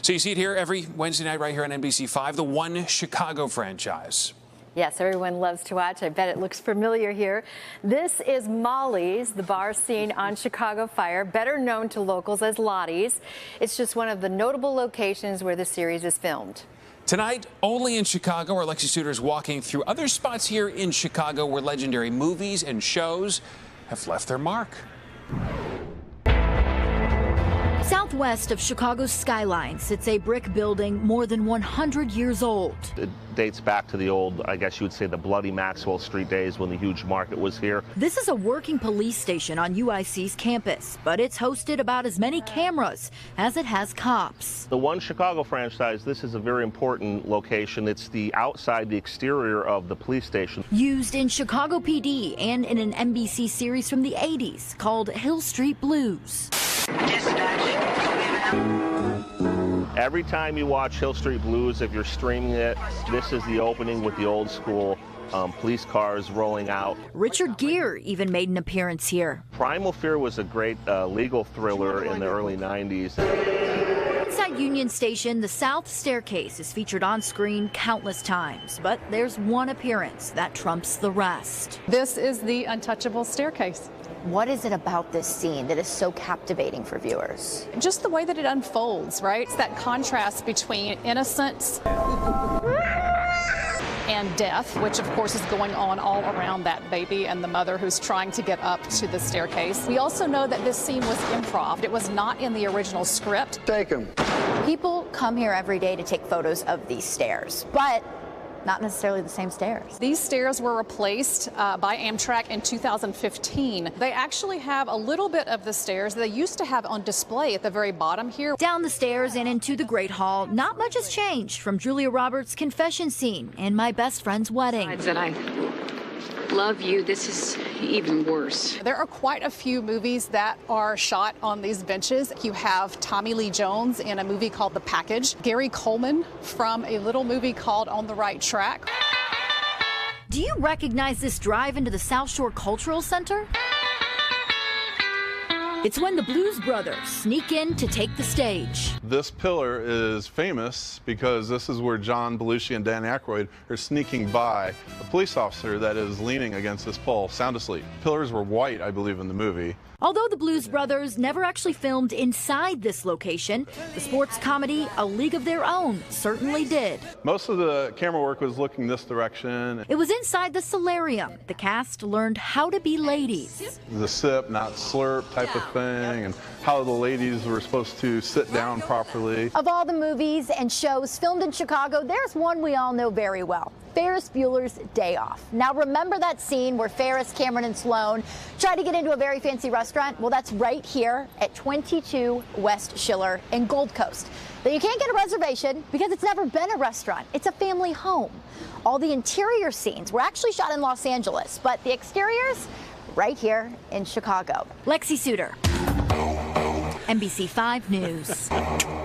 So you see it here every Wednesday night right here on NBC5, the One Chicago franchise. Yes, everyone loves to watch. I bet it looks familiar here. This is Molly's, the bar scene on Chicago Fire, better known to locals as Lottie's. It's just one of the notable locations where the series is filmed. Tonight, only in Chicago, where Lexi Sutter is walking through other spots here in Chicago where legendary movies and shows have left their mark. Southwest of Chicago's skyline sits a brick building more than 100 years old. It dates back to the old, I guess you would say, the bloody Maxwell Street days when the huge market was here. This is a working police station on UIC's campus, but it's hosted about as many cameras as it has cops. The One Chicago franchise, this is a very important location. It's the outside, the exterior of the police station. Used in Chicago PD and in an NBC series from the 80s called Hill Street Blues. Every time you watch Hill Street Blues, if you're streaming it, this is the opening with the old school police cars rolling out. Richard Gere even made an appearance here. Primal Fear was a great legal thriller in the early 90s. Inside Union Station, the South Staircase is featured on screen countless times, but there's one appearance that trumps the rest. This is the untouchable staircase. What is it about this scene that is so captivating for viewers? Just the way that it unfolds, right? It's that contrast between innocence and death, which of course is going on all around that baby and the mother who's trying to get up to the staircase. We also know that this scene was improv. It was not in the original script. Take him. People come here every day to take photos of these stairs, but not necessarily the same stairs. These stairs were replaced by Amtrak in 2015. They actually have a little bit of the stairs they used to have on display at the very bottom here. Down the stairs and into the Great Hall, not much has changed from Julia Roberts' confession scene and My Best Friend's wedding. That I love you. This is even worse. There are quite a few movies that are shot on these benches. You have Tommy Lee Jones in a movie called The Package, Gary Coleman from a little movie called On the Right Track. Do you recognize this drive into the South Shore Cultural Center? It's when the Blues Brothers sneak in to take the stage. This pillar is famous because this is where John Belushi and Dan Aykroyd are sneaking by a police officer that is leaning against this pole, sound asleep. Pillars were white, I believe, in the movie. Although the Blues Brothers never actually filmed inside this location, the sports comedy A League of Their Own certainly did. Most of the camera work was looking this direction. It was inside the solarium. The cast learned how to be ladies. The sip, not slurp type of thing, and how the ladies were supposed to sit down properly. Of all the movies and shows filmed in Chicago, there's one we all know very well. Ferris Bueller's Day Off. Now remember that scene where Ferris, Cameron, and Sloan try to get into a very fancy restaurant? Well, that's right here at 22 West Schiller in Gold Coast. But you can't get a reservation because it's never been a restaurant. It's a family home. All the interior scenes were actually shot in Los Angeles, but the exteriors right here in Chicago. Lexi Sutter, NBC5 News.